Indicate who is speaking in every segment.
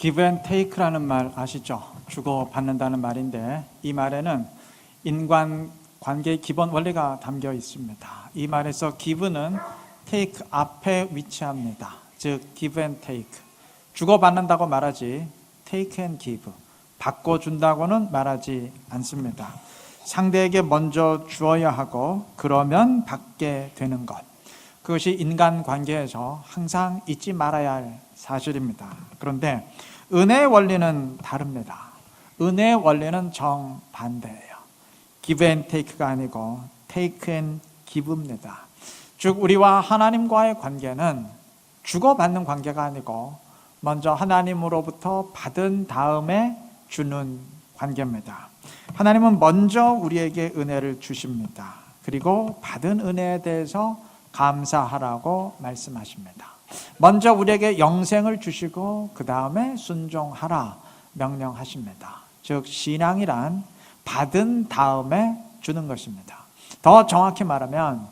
Speaker 1: give and take라는 말 아시죠? 주고 받는다는 말인데 이 말에는 인간 관계의 기본 원리가 담겨 있습니다. 이 말에서 give는 take 앞에 위치합니다. 즉 give and take, 주고받는다고 말하지 take and give, 바꿔준다고는 말하지 않습니다. 상대에게 먼저 주어야 하고 그러면 받게 되는 것, 그것이 인간관계에서 항상 잊지 말아야 할 사실입니다. 그런데 은혜의 원리는 다릅니다. 은혜의 원리는 정반대예요. give and take가 아니고 take and give입니다. 즉 우리와 하나님과의 관계는 주고받는 관계가 아니고 먼저 하나님으로부터 받은 다음에 주는 관계입니다. 하나님은 먼저 우리에게 은혜를 주십니다. 그리고 받은 은혜에 대해서 감사하라고 말씀하십니다. 먼저 우리에게 영생을 주시고 그 다음에 순종하라 명령하십니다. 즉 신앙이란 받은 다음에 주는 것입니다. 더 정확히 말하면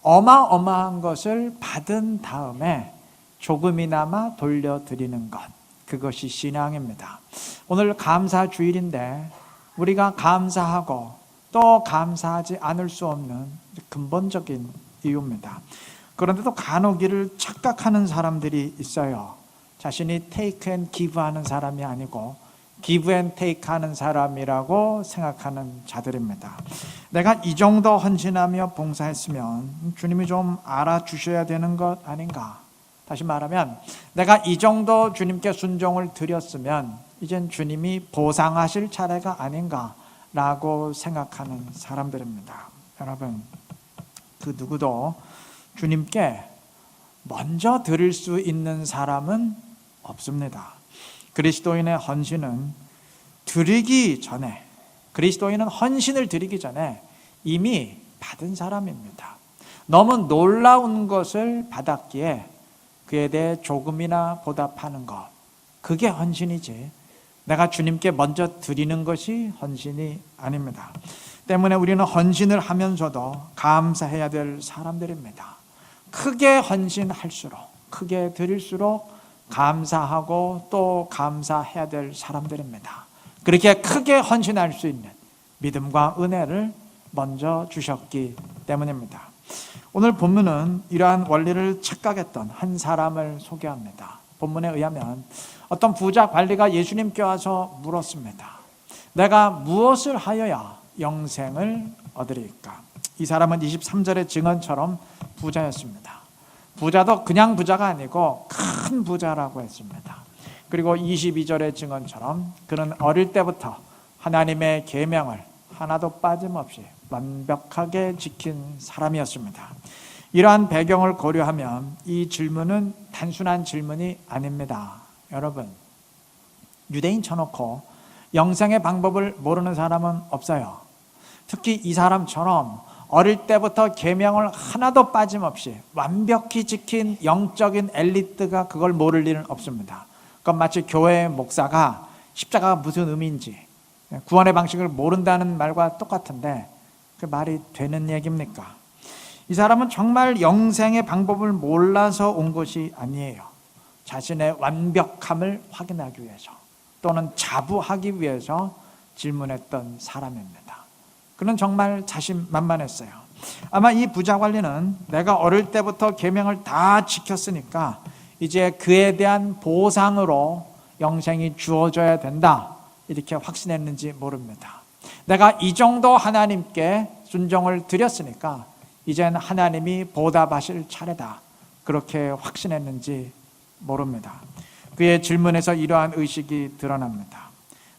Speaker 1: 어마어마한 것을 받은 다음에 조금이나마 돌려드리는 것, 그것이 신앙입니다. 오늘 감사주일인데 우리가 감사하고 또 감사하지 않을 수 없는 근본적인 이유입니다. 그런데도 간혹 이를 착각하는 사람들이 있어요. 자신이 take and give 하는 사람이 아니고 give and take 하는 사람이라고 생각하는 자들입니다. 내가 이 정도 헌신하며 봉사했으면 주님이 좀 알아주셔야 되는 것 아닌가? 다시 말하면 내가 이 정도 주님께 순종을 드렸으면 이젠 주님이 보상하실 차례가 아닌가라고 생각하는 사람들입니다. 여러분, 그 누구도 주님께 먼저 드릴 수 있는 사람은 없습니다. 그리스도인의 헌신은 드리기 전에, 그리스도인은 헌신을 드리기 전에 이미 받은 사람입니다. 너무 놀라운 것을 받았기에 그에 대해 조금이나 보답하는 것, 그게 헌신이지 내가 주님께 먼저 드리는 것이 헌신이 아닙니다. 때문에 우리는 헌신을 하면서도 감사해야 될 사람들입니다. 크게 헌신할수록, 크게 드릴수록 감사하고 또 감사해야 될 사람들입니다. 그렇게 크게 헌신할 수 있는 믿음과 은혜를 먼저 주셨기 때문입니다. 오늘 본문은 이러한 원리를 착각했던 한 사람을 소개합니다. 본문에 의하면 어떤 부자 관리가 예수님께 와서 물었습니다. 내가 무엇을 하여야 영생을 얻으리까? 이 사람은 23절의 증언처럼 부자였습니다. 부자도 그냥 부자가 아니고 큰 부자라고 했습니다. 그리고 22절의 증언처럼 그는 어릴 때부터 하나님의 계명을 하나도 빠짐없이 완벽하게 지킨 사람이었습니다. 이러한 배경을 고려하면 이 질문은 단순한 질문이 아닙니다. 여러분, 유대인 쳐놓고 영생의 방법을 모르는 사람은 없어요. 특히 이 사람처럼 어릴 때부터 계명을 하나도 빠짐없이 완벽히 지킨 영적인 엘리트가 그걸 모를 일은 없습니다. 그건 마치 교회의 목사가 십자가가 무슨 의미인지, 구원의 방식을 모른다는 말과 똑같은데 그 말이 되는 얘기입니까? 이 사람은 정말 영생의 방법을 몰라서 온 것이 아니에요. 자신의 완벽함을 확인하기 위해서 또는 자부하기 위해서 질문했던 사람입니다. 그는 정말 자신만만했어요. 아마 이 부자 관리는 내가 어릴 때부터 계명을 다 지켰으니까 이제 그에 대한 보상으로 영생이 주어져야 된다, 이렇게 확신했는지 모릅니다. 내가 이 정도 하나님께 순종을 드렸으니까 이젠 하나님이 보답하실 차례다, 그렇게 확신했는지 모릅니다. 그의 질문에서 이러한 의식이 드러납니다.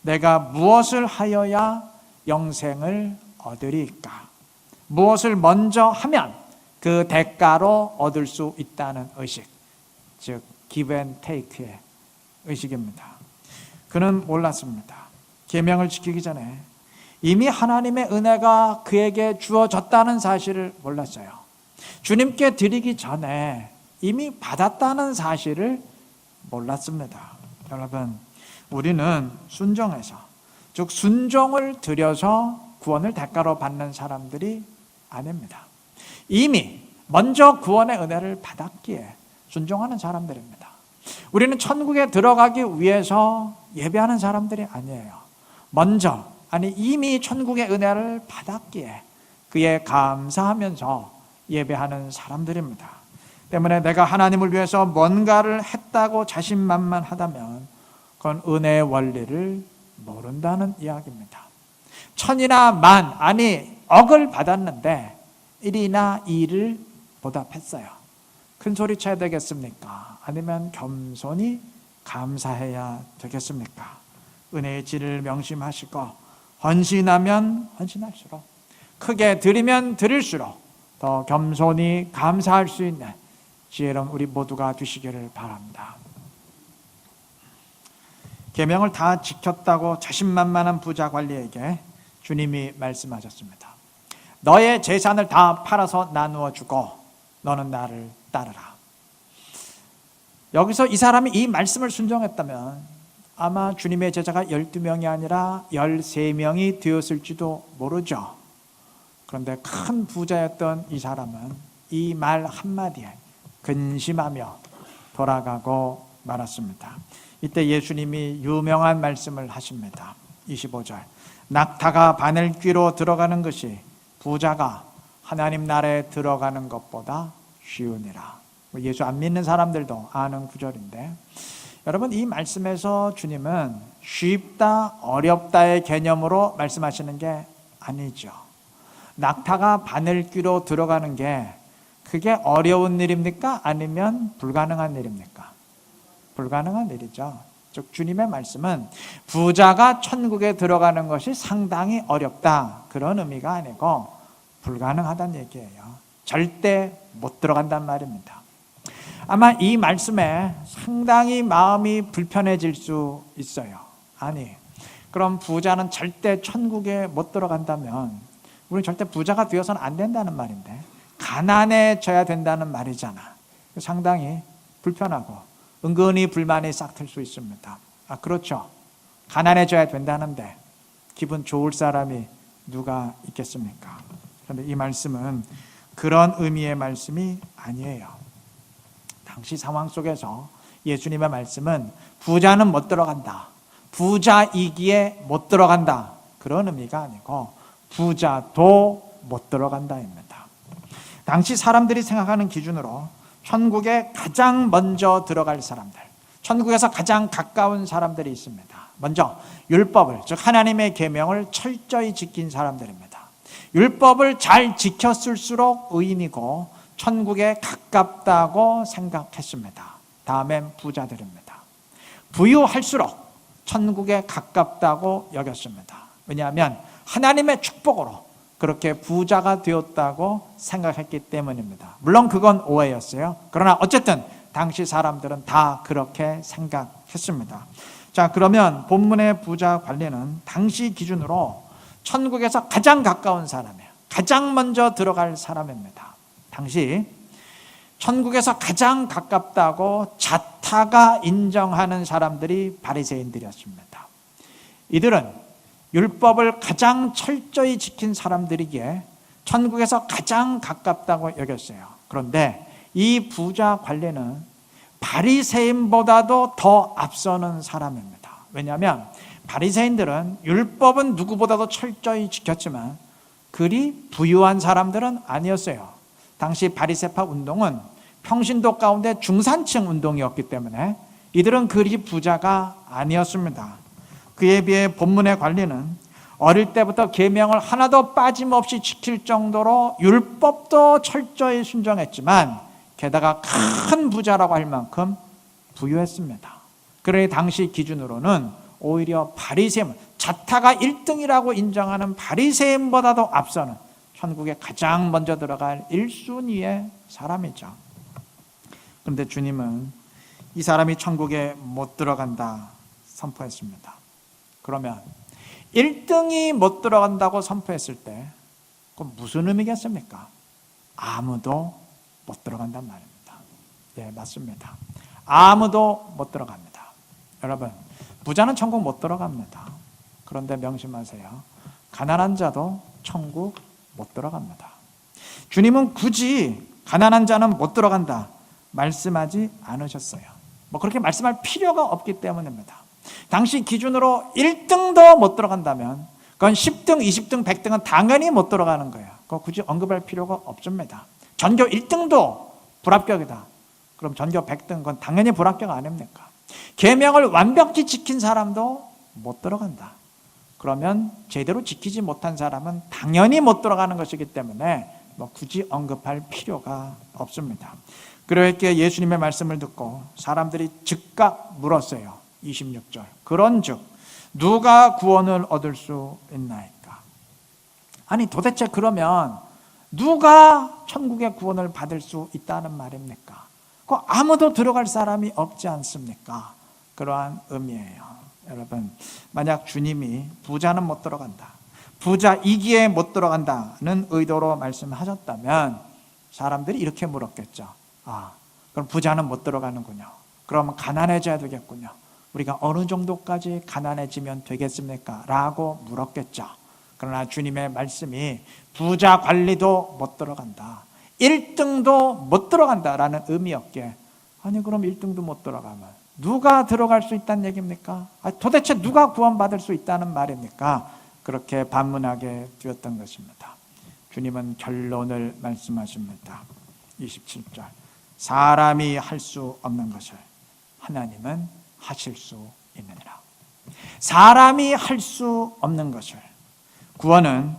Speaker 1: 내가 무엇을 하여야 영생을 얻으리까? 무엇을 먼저 하면 그 대가로 얻을 수 있다는 의식, 즉 give and take의 의식입니다. 그는 몰랐습니다. 계명을 지키기 전에 이미 하나님의 은혜가 그에게 주어졌다는 사실을 몰랐어요. 주님께 드리기 전에 이미 받았다는 사실을 몰랐습니다. 여러분, 우리는 순종해서, 즉 순종을 드려서 구원을 대가로 받는 사람들이 아닙니다. 이미 먼저 구원의 은혜를 받았기에 순종하는 사람들입니다. 우리는 천국에 들어가기 위해서 예배하는 사람들이 아니에요. 먼저, 이미 천국의 은혜를 받았기에 그에 감사하면서 예배하는 사람들입니다. 때문에 내가 하나님을 위해서 뭔가를 했다고 자신만만하다면 그건 은혜의 원리를 모른다는 이야기입니다. 천이나 만, 억을 받았는데 1이나 2를 보답했어요. 큰 소리 쳐야 되겠습니까? 아니면 겸손히 감사해야 되겠습니까? 은혜의 질을 명심하시고 헌신하면 헌신할수록, 크게 드리면 드릴수록 더 겸손히 감사할 수 있는 지혜로운 우리 모두가 되시기를 바랍니다. 계명을 다 지켰다고 자신만만한 부자 관리에게 주님이 말씀하셨습니다. 너의 재산을 다 팔아서 나누어 주고 너는 나를 따르라. 여기서 이 사람이 이 말씀을 순종했다면 아마 주님의 제자가 12명이 아니라 13명이 되었을지도 모르죠. 그런데 큰 부자였던 이 사람은 이 말 한마디에 근심하며 돌아가고 말았습니다. 이때 예수님이 유명한 말씀을 하십니다. 25절, 낙타가 바늘귀로 들어가는 것이 부자가 하나님 나라에 들어가는 것보다 쉬우니라. 예수 안 믿는 사람들도 아는 구절인데, 여러분, 이 말씀에서 주님은 쉽다 어렵다의 개념으로 말씀하시는 게 아니죠. 낙타가 바늘귀로 들어가는 게 그게 어려운 일입니까? 아니면 불가능한 일입니까? 불가능한 일이죠. 즉 주님의 말씀은 부자가 천국에 들어가는 것이 상당히 어렵다, 그런 의미가 아니고 불가능하다는 얘기예요. 절대 못 들어간단 말입니다. 아마 이 말씀에 상당히 마음이 불편해질 수 있어요. 그럼 부자는 절대 천국에 못 들어간다면 우리는 절대 부자가 되어서는 안 된다는 말인데, 가난해져야 된다는 말이잖아. 상당히 불편하고 은근히 불만이 싹틀 수 있습니다. 그렇죠. 가난해져야 된다는데 기분 좋을 사람이 누가 있겠습니까? 그런데 이 말씀은 그런 의미의 말씀이 아니에요. 당시 상황 속에서 예수님의 말씀은 부자는 못 들어간다, 부자이기에 못 들어간다, 그런 의미가 아니고 부자도 못 들어간다입니다. 당시 사람들이 생각하는 기준으로 천국에 가장 먼저 들어갈 사람들, 천국에서 가장 가까운 사람들이 있습니다. 먼저 율법을, 즉 하나님의 계명을 철저히 지킨 사람들입니다. 율법을 잘 지켰을수록 의인이고 천국에 가깝다고 생각했습니다. 다음엔 부자들입니다. 부유할수록 천국에 가깝다고 여겼습니다. 왜냐하면 하나님의 축복으로 그렇게 부자가 되었다고 생각했기 때문입니다. 물론 그건 오해였어요. 그러나 어쨌든 당시 사람들은 다 그렇게 생각했습니다. 자, 그러면 본문의 부자 관리는 당시 기준으로 천국에서 가장 가까운 사람이에요. 가장 먼저 들어갈 사람입니다. 당시 천국에서 가장 가깝다고 자타가 인정하는 사람들이 바리새인들이었습니다. 이들은 율법을 가장 철저히 지킨 사람들이기에 천국에서 가장 가깝다고 여겼어요. 그런데 이 부자 관리는 바리새인보다도 더 앞서는 사람입니다. 왜냐하면 바리새인들은 율법은 누구보다도 철저히 지켰지만 그리 부유한 사람들은 아니었어요. 당시 바리새파 운동은 평신도 가운데 중산층 운동이었기 때문에 이들은 그리 부자가 아니었습니다. 그에 비해 본문의 관리는 어릴 때부터 계명을 하나도 빠짐없이 지킬 정도로 율법도 철저히 순종했지만 게다가 큰 부자라고 할 만큼 부유했습니다. 그러니 당시 기준으로는 오히려 바리새인, 자타가 1등이라고 인정하는 바리새인보다도 앞서는 천국에 가장 먼저 들어갈 1순위의 사람이죠. 그런데 주님은 이 사람이 천국에 못 들어간다 선포했습니다. 그러면 1등이 못 들어간다고 선포했을 때 그건 무슨 의미겠습니까? 아무도 못 들어간단 말입니다. 예, 맞습니다. 아무도 못 들어갑니다. 여러분, 부자는 천국 못 들어갑니다. 그런데 명심하세요. 가난한 자도 천국 못 들어갑니다. 주님은 굳이 가난한 자는 못 들어간다 말씀하지 않으셨어요. 그렇게 말씀할 필요가 없기 때문입니다. 당시 기준으로 1등도 못 들어간다면 그건 10등, 20등, 100등은 당연히 못 들어가는 거예요. 그거 굳이 언급할 필요가 없습니다. 전교 1등도 불합격이다. 그럼 전교 100등 그건 당연히 불합격 아닙니까? 계명을 완벽히 지킨 사람도 못 들어간다. 그러면 제대로 지키지 못한 사람은 당연히 못 들어가는 것이기 때문에 굳이 언급할 필요가 없습니다. 그렇게 예수님의 말씀을 듣고 사람들이 즉각 물었어요. 26절. 그런즉 누가 구원을 얻을 수 있나이까? 아니 도대체 그러면 누가 천국의 구원을 받을 수 있다는 말입니까? 아무도 들어갈 사람이 없지 않습니까? 그러한 의미예요. 여러분, 만약 주님이 부자는 못 들어간다, 부자이기에 못 들어간다는 의도로 말씀하셨다면 사람들이 이렇게 물었겠죠. 그럼 부자는 못 들어가는군요. 그러면 가난해져야 되겠군요. 우리가 어느 정도까지 가난해지면 되겠습니까? 라고 물었겠죠. 그러나 주님의 말씀이 부자 관리도 못 들어간다, 1등도 못 들어간다라는 의미였기에 아니 그럼 1등도 못 들어가면 누가 들어갈 수 있다는 얘기입니까? 도대체 누가 구원받을 수 있다는 말입니까? 그렇게 반문하게 되었던 것입니다. 주님은 결론을 말씀하십니다. 27절. 사람이 할 수 없는 것을 하나님은 하실 수 있느니라. 사람이 할 수 없는 것을, 구원은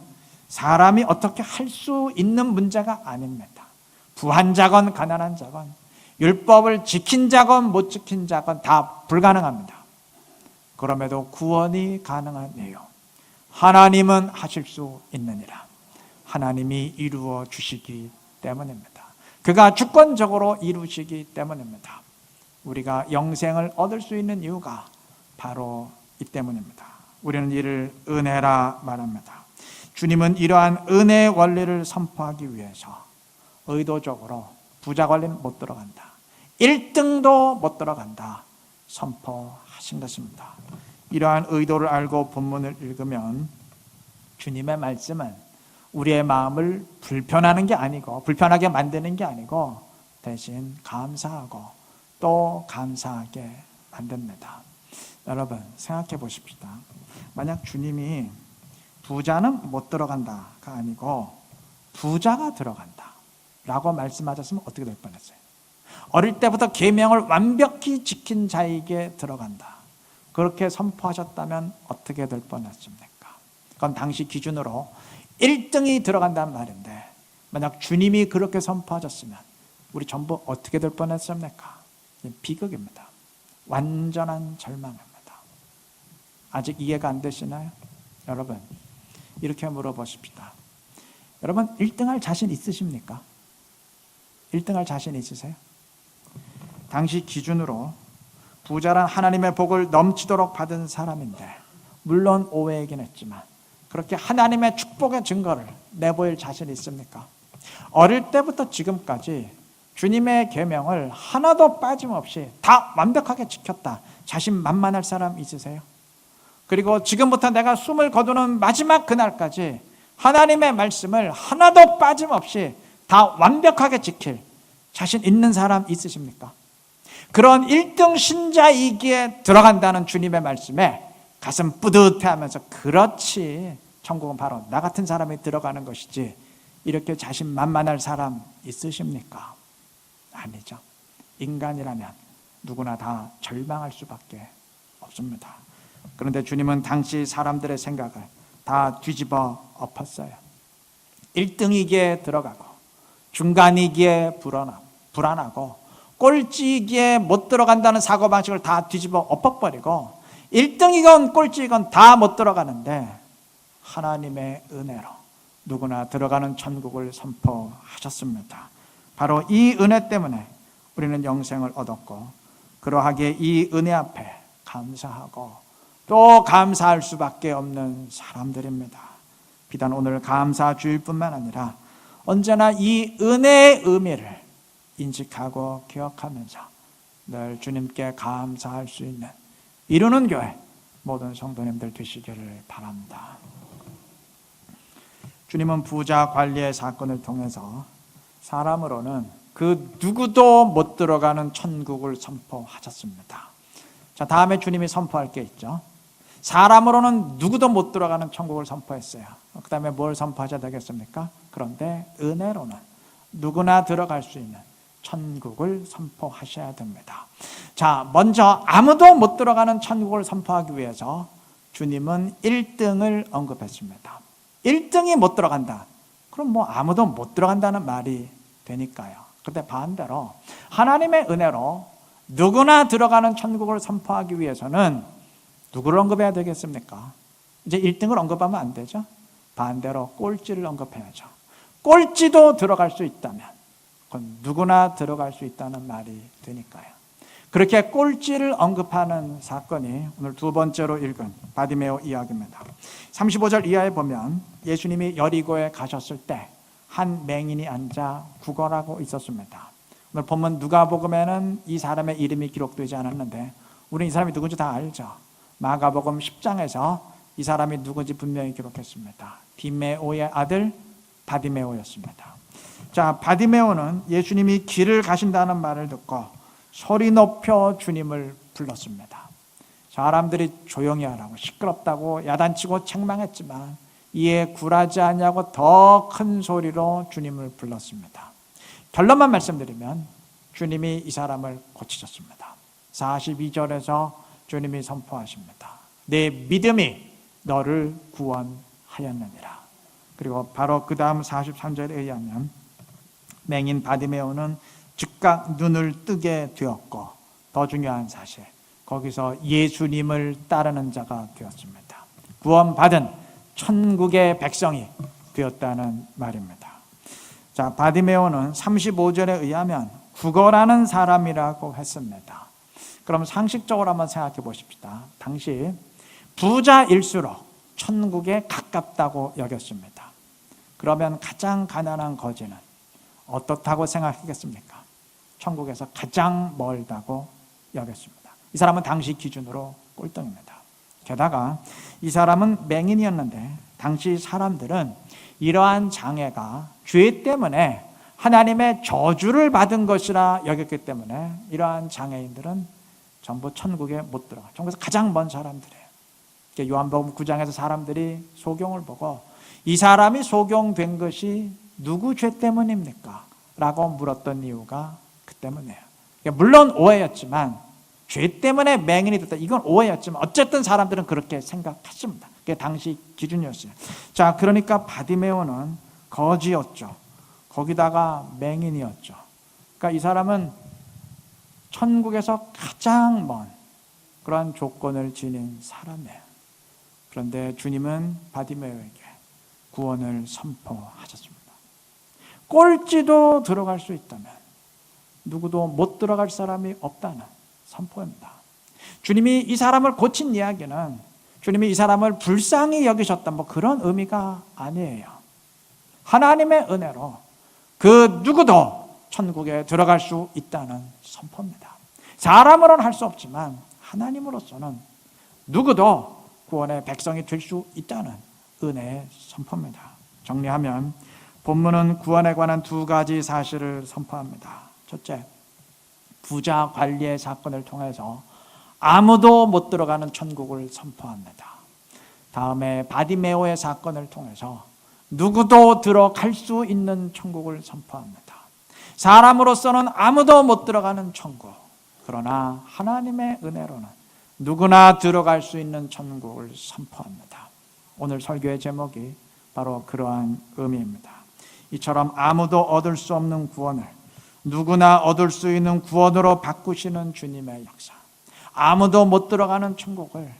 Speaker 1: 사람이 어떻게 할 수 있는 문제가 아닙니다. 부한 자건 가난한 자건, 율법을 지킨 자건 못 지킨 자건 다 불가능합니다. 그럼에도 구원이 가능한 이유, 하나님은 하실 수 있느니라. 하나님이 이루어 주시기 때문입니다. 그가 주권적으로 이루시기 때문입니다. 우리가 영생을 얻을 수 있는 이유가 바로 이 때문입니다. 우리는 이를 은혜라 말합니다. 주님은 이러한 은혜의 원리를 선포하기 위해서 의도적으로 부자 관리는 못 들어간다, 1등도 못 들어간다 선포하신 것입니다. 이러한 의도를 알고 본문을 읽으면 주님의 말씀은 우리의 마음을 불편하게 만드는 게 아니고 대신 감사하고 또 감사하게 만듭니다. 여러분 생각해 보십시다. 만약 주님이 부자는 못 들어간다가 아니고 부자가 들어간다 라고 말씀하셨으면 어떻게 될 뻔했어요? 어릴 때부터 계명을 완벽히 지킨 자에게 들어간다, 그렇게 선포하셨다면 어떻게 될 뻔했습니까? 그건 당시 기준으로 1등이 들어간다는 말인데 만약 주님이 그렇게 선포하셨으면 우리 전부 어떻게 될 뻔했습니까? 비극입니다. 완전한 절망입니다. 아직 이해가 안 되시나요? 여러분 이렇게 물어보십시다. 여러분 1등할 자신 있으십니까? 1등할 자신 있으세요? 당시 기준으로 부자란 하나님의 복을 넘치도록 받은 사람인데 물론 오해이긴 했지만 그렇게 하나님의 축복의 증거를 내보일 자신 있습니까? 어릴 때부터 지금까지 주님의 계명을 하나도 빠짐없이 다 완벽하게 지켰다, 자신만만할 사람 있으세요? 그리고 지금부터 내가 숨을 거두는 마지막 그날까지 하나님의 말씀을 하나도 빠짐없이 다 완벽하게 지킬 자신 있는 사람 있으십니까? 그런 1등 신자이기에 들어간다는 주님의 말씀에 가슴 뿌듯해하면서 그렇지, 천국은 바로 나 같은 사람이 들어가는 것이지, 이렇게 자신만만할 사람 있으십니까? 아니죠. 인간이라면 누구나 다 절망할 수밖에 없습니다. 그런데 주님은 당시 사람들의 생각을 다 뒤집어 엎었어요. 1등이기에 들어가고 중간이기에 불안하고 꼴찌이기에 못 들어간다는 사고방식을 다 뒤집어 엎어버리고 1등이건 꼴찌이건 다 못 들어가는데 하나님의 은혜로 누구나 들어가는 천국을 선포하셨습니다. 바로 이 은혜 때문에 우리는 영생을 얻었고 그러하기에 이 은혜 앞에 감사하고 또 감사할 수밖에 없는 사람들입니다. 비단 오늘 감사 주일 뿐만 아니라 언제나 이 은혜의 의미를 인식하고 기억하면서 늘 주님께 감사할 수 있는 이루는 교회 모든 성도님들 되시기를 바랍니다. 주님은 부자 관리의 사건을 통해서 사람으로는 그 누구도 못 들어가는 천국을 선포하셨습니다. 자, 다음에 주님이 선포할 게 있죠. 사람으로는 누구도 못 들어가는 천국을 선포했어요. 그 다음에 뭘 선포하셔야 되겠습니까? 그런데 은혜로는 누구나 들어갈 수 있는 천국을 선포하셔야 됩니다. 자, 먼저 아무도 못 들어가는 천국을 선포하기 위해서 주님은 1등을 언급했습니다. 1등이 못 들어간다. 그럼 뭐 아무도 못 들어간다는 말이 되니까요. 근데 반대로 하나님의 은혜로 누구나 들어가는 천국을 선포하기 위해서는 누구를 언급해야 되겠습니까? 이제 1등을 언급하면 안 되죠. 반대로 꼴찌를 언급해야죠. 꼴찌도 들어갈 수 있다면 그건 누구나 들어갈 수 있다는 말이 되니까요. 그렇게 꼴찌를 언급하는 사건이 오늘 두 번째로 읽은 바디메오 이야기입니다. 35절 이하에 보면 예수님이 여리고에 가셨을 때 한 맹인이 앉아 구걸하고 있었습니다. 오늘 본문 누가복음에는 이 사람의 이름이 기록되지 않았는데 우리는 이 사람이 누군지 다 알죠. 마가복음 10장에서 이 사람이 누군지 분명히 기록했습니다. 디메오의 아들 바디메오였습니다. 자, 바디메오는 예수님이 길을 가신다는 말을 듣고 소리 높여 주님을 불렀습니다. 사람들이 조용히 하라고 시끄럽다고 야단치고 책망했지만 이에 굴하지 않냐고 더 큰 소리로 주님을 불렀습니다. 결론만 말씀드리면 주님이 이 사람을 고치셨습니다. 42절에서 주님이 선포하십니다. 내 믿음이 너를 구원하였느니라. 그리고 바로 그 다음 43절에 의하면 맹인 바디메오는 즉각 눈을 뜨게 되었고 더 중요한 사실, 거기서 예수님을 따르는 자가 되었습니다. 구원받은 천국의 백성이 되었다는 말입니다. 자, 바디메오는 35절에 의하면 구걸하는 사람이라고 했습니다. 그럼 상식적으로 한번 생각해 보십시다. 당시 부자일수록 천국에 가깝다고 여겼습니다. 그러면 가장 가난한 거지는 어떻다고 생각하겠습니까? 천국에서 가장 멀다고 여겼습니다. 이 사람은 당시 기준으로 꼴등입니다. 게다가 이 사람은 맹인이었는데 당시 사람들은 이러한 장애가 죄 때문에 하나님의 저주를 받은 것이라 여겼기 때문에 이러한 장애인들은 전부 천국에 못 들어가. 천국에서 가장 먼 사람들이에요. 요한복음 9장에서 사람들이 소경을 보고 이 사람이 소경된 것이 누구 죄 때문입니까? 라고 물었던 이유가 그 때문이에요. 물론 오해였지만 죄 때문에 맹인이 됐다. 이건 오해였지만 어쨌든 사람들은 그렇게 생각했습니다. 그게 당시 기준이었어요. 자, 그러니까 바디메오는 거지였죠. 거기다가 맹인이었죠. 그러니까 이 사람은 천국에서 가장 먼 그러한 조건을 지닌 사람이에요. 그런데 주님은 바디메오에게 구원을 선포하셨습니다. 꼴찌도 들어갈 수 있다면 누구도 못 들어갈 사람이 없다는 선포입니다. 주님이 이 사람을 고친 이야기는 주님이 이 사람을 불쌍히 여기셨다 뭐 그런 의미가 아니에요. 하나님의 은혜로 그 누구도 천국에 들어갈 수 있다는 선포입니다. 사람으로는 할 수 없지만 하나님으로서는 누구도 구원의 백성이 될 수 있다는 은혜의 선포입니다. 정리하면 본문은 구원에 관한 두 가지 사실을 선포합니다. 첫째, 부자 관리의 사건을 통해서 아무도 못 들어가는 천국을 선포합니다. 다음에 바디메오의 사건을 통해서 누구도 들어갈 수 있는 천국을 선포합니다. 사람으로서는 아무도 못 들어가는 천국, 그러나 하나님의 은혜로는 누구나 들어갈 수 있는 천국을 선포합니다. 오늘 설교의 제목이 바로 그러한 의미입니다. 이처럼 아무도 얻을 수 없는 구원을 누구나 얻을 수 있는 구원으로 바꾸시는 주님의 역사, 아무도 못 들어가는 천국을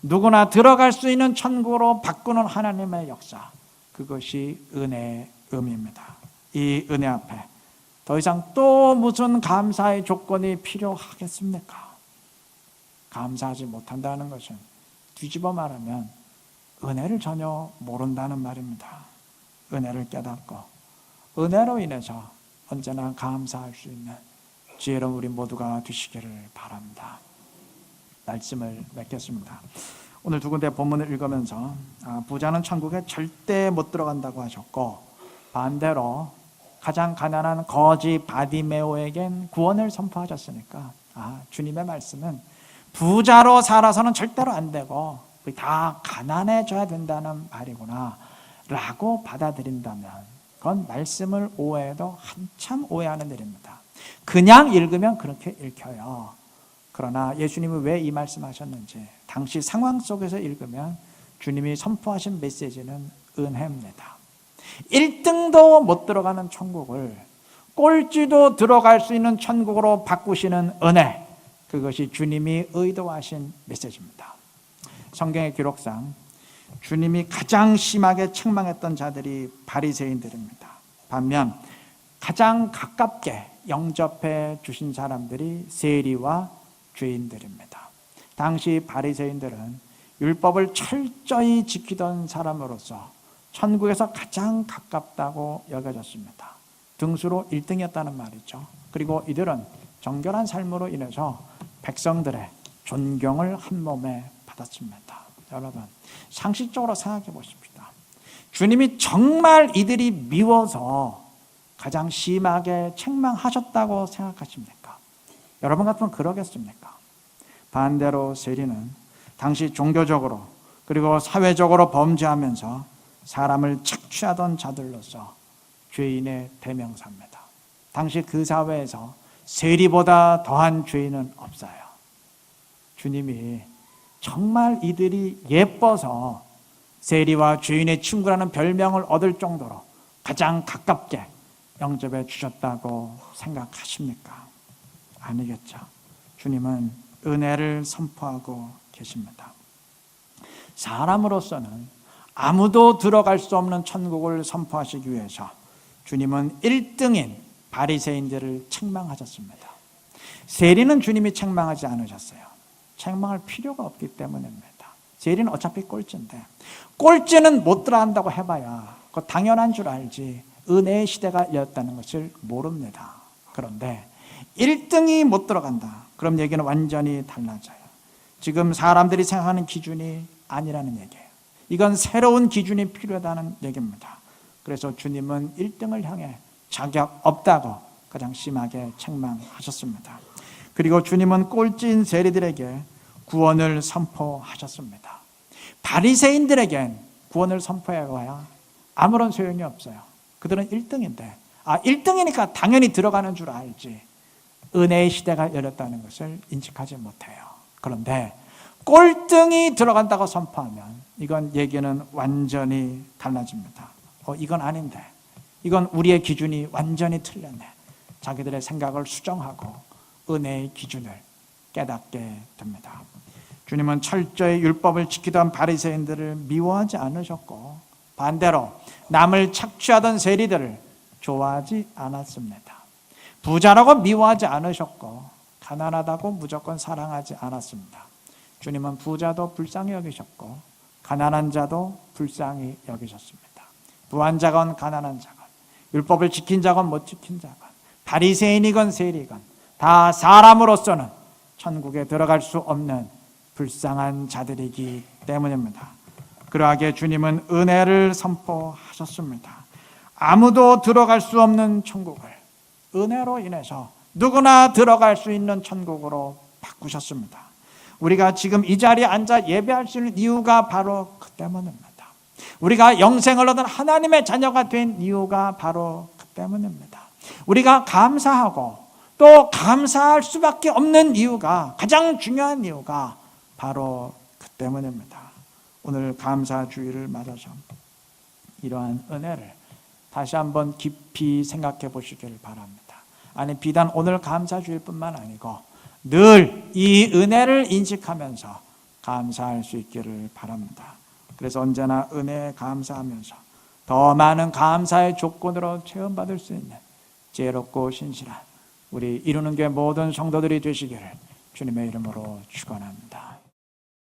Speaker 1: 누구나 들어갈 수 있는 천국으로 바꾸는 하나님의 역사, 그것이 은혜의 의미입니다. 이 은혜 앞에 더 이상 또 무슨 감사의 조건이 필요하겠습니까? 감사하지 못한다는 것은 뒤집어 말하면 은혜를 전혀 모른다는 말입니다. 은혜를 깨닫고 은혜로 인해서 언제나 감사할 수 있는 지혜로운 우리 모두가 되시기를 바랍니다. 말씀을 맺겠습니다. 오늘 두 군데 본문을 읽으면서 부자는 천국에 절대 못 들어간다고 하셨고 반대로 가장 가난한 거지 바디메오에겐 구원을 선포하셨으니까 주님의 말씀은 부자로 살아서는 절대로 안 되고 다 가난해져야 된다는 말이구나 라고 받아들인다면 그건 말씀을 오해해도 한참 오해하는 일입니다. 그냥 읽으면 그렇게 읽혀요. 그러나 예수님이 왜 이 말씀하셨는지 당시 상황 속에서 읽으면 주님이 선포하신 메시지는 은혜입니다. 1등도 못 들어가는 천국을 꼴찌도 들어갈 수 있는 천국으로 바꾸시는 은혜, 그것이 주님이 의도하신 메시지입니다. 성경의 기록상 주님이 가장 심하게 책망했던 자들이 바리새인들입니다. 반면 가장 가깝게 영접해 주신 사람들이 세리와 죄인들입니다. 당시 바리새인들은 율법을 철저히 지키던 사람으로서 천국에서 가장 가깝다고 여겨졌습니다. 등수로 1등이었다는 말이죠. 그리고 이들은 정결한 삶으로 인해서 백성들의 존경을 한 몸에 받았습니다. 여러분, 상식적으로 생각해 보십시다. 주님이 정말 이들이 미워서 가장 심하게 책망하셨다고 생각하십니까? 여러분 같으면 그러겠습니까? 반대로 세리는 당시 종교적으로 그리고 사회적으로 범죄하면서 사람을 착취하던 자들로서 죄인의 대명사입니다. 당시 그 사회에서 세리보다 더한 죄인은 없어요. 주님이 정말 이들이 예뻐서 세리와 죄인의 친구라는 별명을 얻을 정도로 가장 가깝게 영접해 주셨다고 생각하십니까? 아니겠죠. 주님은 은혜를 선포하고 계십니다. 사람으로서는 아무도 들어갈 수 없는 천국을 선포하시기 위해서 주님은 1등인 바리새인들을 책망하셨습니다. 세리는 주님이 책망하지 않으셨어요. 책망할 필요가 없기 때문입니다. 세리는 어차피 꼴찌인데, 꼴찌는 못 들어간다고 해봐야 그거 당연한 줄 알지 은혜의 시대가 열렸다는 것을 모릅니다. 그런데 1등이 못 들어간다, 그럼 얘기는 완전히 달라져요. 지금 사람들이 생각하는 기준이 아니라는 얘기예요. 이건 새로운 기준이 필요하다는 얘기입니다. 그래서 주님은 1등을 향해 자격 없다고 가장 심하게 책망하셨습니다. 그리고 주님은 꼴찌인 세리들에게 구원을 선포하셨습니다. 바리새인들에겐 구원을 선포해봐야 아무런 소용이 없어요. 그들은 1등인데 1등이니까 당연히 들어가는 줄 알지 은혜의 시대가 열렸다는 것을 인식하지 못해요. 그런데 꼴등이 들어간다고 선포하면 이건 얘기는 완전히 달라집니다. 이건 아닌데, 이건 우리의 기준이 완전히 틀렸네. 자기들의 생각을 수정하고 은혜의 기준을 깨닫게 됩니다. 주님은 철저히 율법을 지키던 바리새인들을 미워하지 않으셨고 반대로 남을 착취하던 세리들을 좋아하지 않았습니다. 부자라고 미워하지 않으셨고 가난하다고 무조건 사랑하지 않았습니다. 주님은 부자도 불쌍히 여기셨고 가난한 자도 불쌍히 여기셨습니다. 부한 자건 가난한 자건, 율법을 지킨 자건 못 지킨 자건, 바리새인이건 세리건 다 사람으로서는 천국에 들어갈 수 없는 불쌍한 자들이기 때문입니다. 그러하게 주님은 은혜를 선포하셨습니다. 아무도 들어갈 수 없는 천국을 은혜로 인해서 누구나 들어갈 수 있는 천국으로 바꾸셨습니다. 우리가 지금 이 자리에 앉아 예배할 수 있는 이유가 바로 그 때문입니다. 우리가 영생을 얻은 하나님의 자녀가 된 이유가 바로 그 때문입니다. 우리가 감사하고 또 감사할 수밖에 없는 이유가, 가장 중요한 이유가 바로 그 때문입니다. 오늘 감사주일을 맞아서 이러한 은혜를 다시 한번 깊이 생각해 보시길 바랍니다. 아니, 비단 오늘 감사주일뿐만 아니고 늘 이 은혜를 인식하면서 감사할 수 있기를 바랍니다. 그래서 언제나 은혜에 감사하면서 더 많은 감사의 조건으로 체험받을 수 있는 지혜롭고 신실한 우리 이루는 게 모든 성도들이 되시기를 주님의 이름으로 축원합니다.